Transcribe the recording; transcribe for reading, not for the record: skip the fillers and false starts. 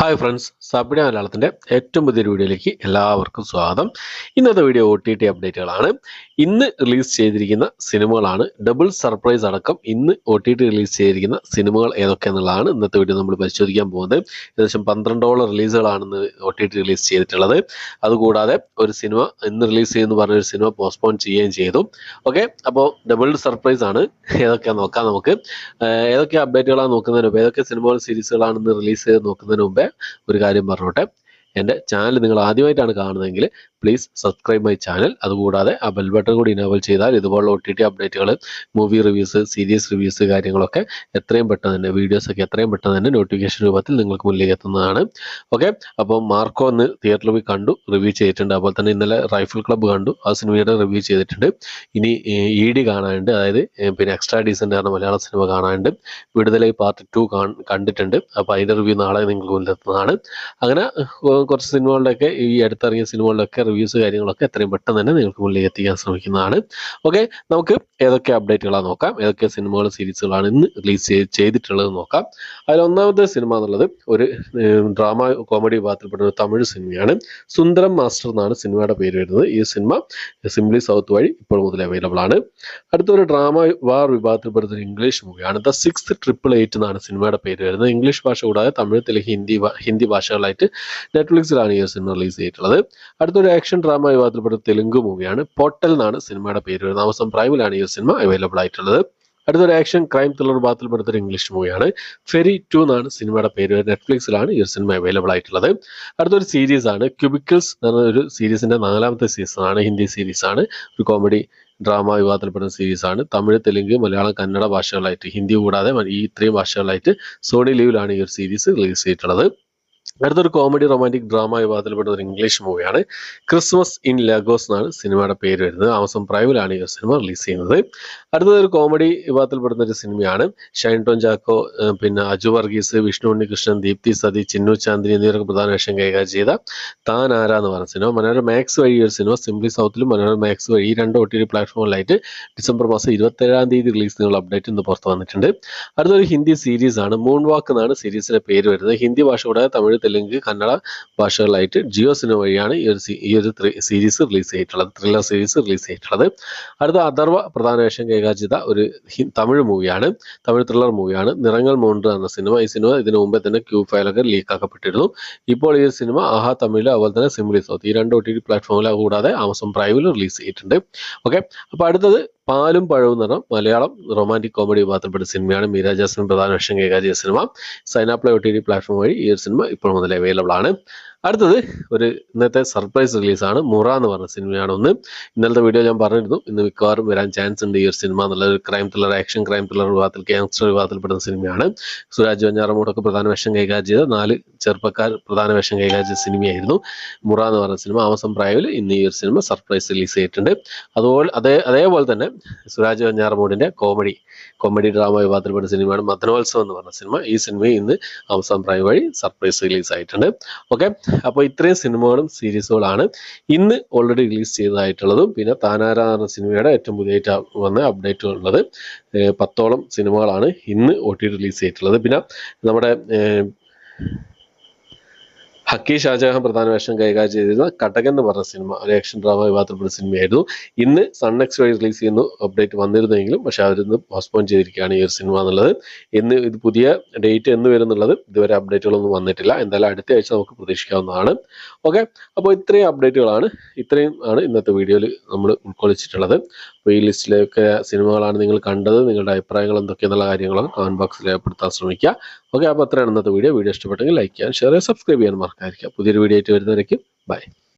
Hi friends, സബ്ഡി മലയാളത്തിൻ്റെ ഏറ്റവും പുതിയൊരു വീഡിയോയിലേക്ക് എല്ലാവർക്കും സ്വാഗതം. ഇന്നത്തെ വീഡിയോ OTT അപ്ഡേറ്റുകളാണ്. ഇന്ന് റിലീസ് ചെയ്തിരിക്കുന്ന സിനിമകളാണ്. ഡബിൾ സർപ്രൈസ് അടക്കം ഇന്ന് OTT റിലീസ് ചെയ്തിരിക്കുന്ന സിനിമകൾ ഏതൊക്കെയെന്നുള്ളതാണ് ഇന്നത്തെ വീഡിയോ നമ്മൾ പരിശോധിക്കാൻ പോകുന്നത്. ഏകദേശം 12 റിലീസുകളാണ് ഇന്ന് OTT റിലീസ് ചെയ്തിട്ടുള്ളത്. അതുകൂടാതെ ഒരു സിനിമ ഇന്ന് റിലീസ് ചെയ്യുമെന്ന് പറഞ്ഞൊരു സിനിമ പോസ്റ്റ്പോൺ ചെയ്യുകയും ചെയ്തു. ഓക്കെ, അപ്പോൾ ഡബിൾ സർപ്രൈസ് ആണ്. ഏതൊക്കെയാണെന്ന് നോക്കാം നമുക്ക്. ഏതൊക്കെ അപ്ഡേറ്റുകളാണ് നോക്കുന്നതിന് മുമ്പ്, ഏതൊക്കെ സിനിമകൾ സീരീസുകളാണ് ഇന്ന് റിലീസ് ചെയ്ത് നോക്കുന്നതിന് മുമ്പേ ഒരു കാര്യം പറഞ്ഞോട്ടെ. എൻ്റെ ചാനൽ നിങ്ങൾ ആദ്യമായിട്ടാണ് കാണുന്നതെങ്കിൽ പ്ലീസ് സബ്സ്ക്രൈബ് മൈ ചാനൽ. അതുകൂടാതെ ആ ബെൽ ബട്ടൺ കൂടി ഇനേബിൾ ചെയ്താൽ ഇതുപോലുള്ള OTT അപ്ഡേറ്റുകൾ, മൂവി റിവ്യൂസ്, സീരീസ് റിവ്യൂസ് കാര്യങ്ങളൊക്കെ എത്രയും പെട്ടെന്ന് തന്നെ, വീഡിയോസൊക്കെ എത്രയും പെട്ടെന്ന് തന്നെ നോട്ടിഫിക്കേഷൻ രൂപത്തിൽ നിങ്ങൾക്ക് മുന്നിലേക്ക് എത്തുന്നതാണ്. ഓക്കെ, അപ്പോൾ മാർക്കോ ഒന്ന് തിയേറ്ററിൽ പോയി കണ്ടു, റിവ്യൂ ചെയ്തിട്ടുണ്ട്. അതുപോലെ തന്നെ ഇന്നലെ റൈഫിൾ ക്ലബ്ബ് കണ്ടു, ആ സിനിമയുടെ റിവ്യൂ ചെയ്തിട്ടുണ്ട്. ഇനി ED കാണാനുണ്ട്, അതായത് പിന്നെ എക്സ്ട്രാ ഡീസൻ്റ് ആണ് മലയാള സിനിമ കാണാനുണ്ട്. വിടുതലൈ പാർട്ട് 2 കണ്ടിട്ടുണ്ട്. അപ്പോൾ അതിൻ്റെ റിവ്യൂ നാളെ നിങ്ങൾക്ക് മുന്നിലെത്തുന്നതാണ്. അങ്ങനെ കുറച്ച് സിനിമകളുടെയൊക്കെ, ഈ അടുത്തിറങ്ങിയ സിനിമകളുടെയൊക്കെ റിവ്യൂസ് കാര്യങ്ങളൊക്കെ എത്രയും പെട്ടെന്ന് തന്നെ നിങ്ങൾക്ക് മുന്നിലേക്ക് എത്തിക്കാൻ ശ്രമിക്കുന്നതാണ്. ഓക്കെ, നമുക്ക് ഏതൊക്കെ അപ്ഡേറ്റുകളാണ് നോക്കാം, ഏതൊക്കെ സിനിമകൾ സീരീസുകളാണ് ഇന്ന് റിലീസ് ചെയ്തിട്ടുള്ളത് നോക്കാം. അതിൽ ഒന്നാമത്തെ സിനിമ എന്നുള്ളത് ഒരു ഡ്രാമ കോമഡി വിഭാഗത്തിൽപ്പെടുന്ന ഒരു തമിഴ് സിനിമയാണ്. സുന്ദരം മാസ്റ്റർ എന്നാണ് സിനിമയുടെ പേര് വരുന്നത്. ഈ സിനിമ സിംപ്ലി സൗത്ത് വഴി ഇപ്പോൾ മുതൽ അവൈലബിൾ ആണ്. അടുത്തൊരു ഡ്രാമ വാർ വിഭാഗത്തിൽപ്പെടുന്ന ഒരു ഇംഗ്ലീഷ് മൂവിയാണ്. ദ 6th 888 എന്നാണ് സിനിമയുടെ പേര് വരുന്നത്. ഇംഗ്ലീഷ് ഭാഷ കൂടാതെ തമിഴ്, തെലുങ്ക്, ഹിന്ദി ഭാഷകളായിട്ട് നെറ്റ്ഫ്ലിക്സിലാണ് ഈ സിനിമ റിലീസ് ചെയ്തിട്ടുള്ളത്. അടുത്തൊരു ആക്ഷൻ ഡ്രാമ വിഭാഗത്തിൽപ്പെട്ട തെലുങ്ക് മൂവിയാണ്. പോർട്ടൽ എന്നാണ് സിനിമയുടെ പേര് വരുന്നത്. ആമസോൺ പ്രൈമിലാണ് ഈ സിനിമ അവൈലബിൾ ആയിട്ടുള്ളത്. അടുത്തൊരു ആക്ഷൻ ക്രൈം ത്രില്ലർ വിഭാഗത്തിൽപ്പെടുത്ത ഒരു ഇംഗ്ലീഷ് മൂവിയാണ്. ഫെറി 2 എന്നാണ് സിനിമയുടെ പേര്. നെറ്റ്ഫ്ലിക്സിലാണ് ഈ സിനിമ അവൈലബിൾ ആയിട്ടുള്ളത്. അടുത്തൊരു സീരീസ് ആണ് ക്യൂബിക്കിൾസ് എന്ന ഒരു സീരീസിന്റെ 4ാമത്തെ സീസണാണ്. ഹിന്ദി സീരീസ് ആണ്. ഒരു കോമഡി ഡ്രാമ വിഭാഗത്തിൽപ്പെടുന്ന സീരീസ് ആണ്. തമിഴ്, തെലുങ്ക്, മലയാളം, കന്നഡ ഭാഷകളായിട്ട്, ഹിന്ദി കൂടാതെ ഈ ഇത്രയും ഭാഷകളായിട്ട് സോണി ലീവിലാണ് ഈ ഒരു സീരീസ് റിലീസ് ചെയ്തിട്ടുള്ളത്. അടുത്തൊരു കോമഡി റൊമാൻറ്റിക് ഡ്രാമ വിഭാഗത്തിൽപ്പെടുന്ന ഒരു ഇംഗ്ലീഷ് മൂവിയാണ്. ക്രിസ്മസ് ഇൻ ലാഗോസ് എന്നാണ് സിനിമയുടെ പേര് വരുന്നത്. ആമസോൺ പ്രൈമിലാണ് ഈ സിനിമ റിലീസ് ചെയ്യുന്നത്. അടുത്തൊരു കോമഡി വിഭാഗത്തിൽപ്പെടുന്ന ഒരു സിനിമയാണ്. ഷൈൻ ടോം ചാക്കോ, പിന്നെ അജു വർഗീസ്, വിഷ്ണു ഉണ്ണികൃഷ്ണൻ, ദീപ്തി സതി, ചിന്നു ചാന്ദിനി എന്നിവരൊക്കെ പ്രധാന വേഷം കൈകാര്യം ചെയ്ത താൻ ആരാ എന്ന് പറഞ്ഞ സിനിമ മനോരമ മാക്സ് വഴി ഒരു സിനിമ സിംപ്ലി സൗത്തിലും മനോരമ മാക്സ് വഴി ഈ 2 OTT പ്ലാറ്റ്ഫോമിലായിട്ട് ഡിസംബർ മാസം 27-ാം തീയതി റിലീസ് ചെയ്യുന്ന അപ്ഡേറ്റ് ഇന്ന് പുറത്ത് വന്നിട്ടുണ്ട്. അടുത്തൊരു ഹിന്ദി സീരീസ് ആണ്. മൂൺ വാക്ക് എന്നാണ് സീരീസിന്റെ പേര് വരുന്നത്. ഹിന്ദി ഭാഷ കൂടാതെ തമിഴ്, തെലുങ്ക്, കന്നഡ ഭാഷകളിലായിട്ട് ജിയോ സിനിമ വഴിയാണ് ഈ ഒരു സീരീസ് റിലീസ് ചെയ്തിട്ടുള്ളത്, ത്രില്ലർ സീരീസ് റിലീസ് ചെയ്തിട്ടുള്ളത്. അടുത്ത അഥർവ പ്രധാന വേഷം കൈകാര്യം ചെയ്ത ഒരു തമിഴ് മൂവിയാണ്, തമിഴ് ത്രില്ലർ മൂവിയാണ്. നിറങ്ങൾ മൂണ്ട് എന്ന സിനിമ. ഈ സിനിമ ഇതിനു മുമ്പേ തന്നെ ഫയലൊക്കെ ലീക്ക് ആക്കപ്പെട്ടിരുന്നു. ഇപ്പോൾ ഈ സിനിമ ആഹാ തമിഴിൽ, അതുപോലെ തന്നെ സിംപ്ലി സൗത്ത് ഈ 2 OTT പ്ലാറ്റ്ഫോമിൽ കൂടാതെ ആമസോൺ പ്രൈമിൽ റിലീസ് ചെയ്തിട്ടുണ്ട്. ഓക്കെ, അപ്പോൾ അടുത്തത് പാലും പഴവും എന്ന് പറഞ്ഞ മലയാളം റൊമാൻറ്റിക് കോമഡി വിഭാഗത്തിൽപ്പെട്ട സിനിമയാണ്. മീര ജാസ്മിൻ പ്രധാന വേഷം കൈകാര്യം ചെയ്ത സിനിമ സൈനാപ്ലേ OTT പ്ലാറ്റ്ഫോം വഴി ഈ ഒരു സിനിമ ഇപ്പോൾ മുതൽ അവൈലബിൾ ആണ്. അടുത്തത് ഒരു ഇന്നത്തെ സർപ്രൈസ് റിലീസാണ്. മുറ എന്ന് പറഞ്ഞ സിനിമയാണ്. ഇന്നലത്തെ വീഡിയോ ഞാൻ പറഞ്ഞിരുന്നു, ഇന്ന് മിക്കവാറും വരാൻ ചാൻസ് ഉണ്ട് ഈ ഒരു സിനിമ എന്നുള്ളത്. Crime thriller, action crime thriller വിഭാഗത്തിൽ, ഗാങ്സ്റ്റർ വിഭാഗത്തിൽപ്പെടുന്ന സിനിമയാണ്. സുരാജ് വെഞ്ഞാറമൂടൊക്കെ പ്രധാന വേഷം കൈകാര്യം ചെയ്ത 4 ചെറുപ്പക്കാർ പ്രധാന വേഷം കൈകാര്യം ചെയ്ത സിനിമയായിരുന്നു മുറ എന്ന് പറഞ്ഞ സിനിമ. ആമസോൺ പ്രൈമിൽ ഇന്ന് ഈ ഒരു സിനിമ സർപ്രൈസ് റിലീസ് ചെയ്തിട്ടുണ്ട്. അതുപോലെ അതേപോലെ തന്നെ സുരാജ് വെഞ്ഞാറമൂടിന്റെ കോമഡി ഡ്രാമ വിഭാഗത്തിൽപ്പെട്ട സിനിമയാണ് മദനോത്സവം എന്ന് പറഞ്ഞ സിനിമ. ഈ സിനിമയും ഇന്ന് ആമസോൺ പ്രൈം വഴി സർപ്രൈസ് റിലീസ് ആയിട്ടുണ്ട്. ഓക്കെ, അപ്പോൾ ഇത്രയും സിനിമകളും സീരീസുകളാണ് ഇന്ന് ഓൾറെഡി റിലീസ് ചെയ്തതായിട്ടുള്ളതും. പിന്നെ താനാര എന്ന സിനിമയുടെ ഏറ്റവും പുതിയതായിട്ട് വന്ന അപ്ഡേറ്റ് ഉള്ളത് 10ഓളം സിനിമകളാണ് ഇന്ന് OTT റിലീസ് ചെയ്തിട്ടുള്ളത്. പിന്നെ നമ്മുടെ ഹക്കി ഷാജഹാൻ പ്രധാന വേഷം കൈകാര്യം ചെയ്തിരുന്ന കടകൻ എന്ന് പറഞ്ഞ സിനിമ ഒരു ആക്ഷൻ ഡ്രാമ വിഭാഗത്തിൽപ്പെട്ട സിനിമയായിരുന്നു. ഇന്ന് സൺനെക്സ്റ്റ് വഴി റിലീസ് ചെയ്യുന്ന അപ്ഡേറ്റ് വന്നിരുന്നെങ്കിലും പക്ഷെ അവരിന്ന് പോസ്റ്റ്പോൺ ചെയ്തിരിക്കുകയാണ് ഈ ഒരു സിനിമ എന്നുള്ളത്. ഇത് പുതിയ ഡേറ്റ് എന്ന് വരുന്നുള്ളത് ഇതുവരെ അപ്ഡേറ്റുകളൊന്നും വന്നിട്ടില്ല. എന്തായാലും അടുത്ത ആഴ്ച നമുക്ക് പ്രതീക്ഷിക്കാവുന്നതാണ്. ഓക്കെ, അപ്പോൾ ഇത്രയും ആണ് ഇന്നത്തെ വീഡിയോയിൽ നമ്മൾ ഉൾക്കൊള്ളിച്ചിട്ടുള്ളത്. അപ്പോൾ ഈ ലിസ്റ്റിലൊക്കെ സിനിമകളാണ് നിങ്ങൾ കണ്ടത്. നിങ്ങളുടെ അഭിപ്രായങ്ങൾ എന്തൊക്കെയെന്നുള്ള കാര്യങ്ങളൊക്കെ കമന്റ് ബോക്സിൽ രേഖപ്പെടുത്താൻ ശ്രമിക്കുക. ഓക്കെ, അപ്പോൾ അത്രയാണ് ഇന്നത്തെ വീഡിയോ. ഇഷ്ടപ്പെട്ടെങ്കിൽ ലൈക്ക് ചെയ്യാൻ, ഷെയർ ചെയ്യാൻ, സബ്സ്ക്രൈബ് ചെയ്യാൻ മറക്കാതിരിക്കുക. പുതിയൊരു വീഡിയോ ആയിട്ട് വരുന്നവരേക്കും ബൈ.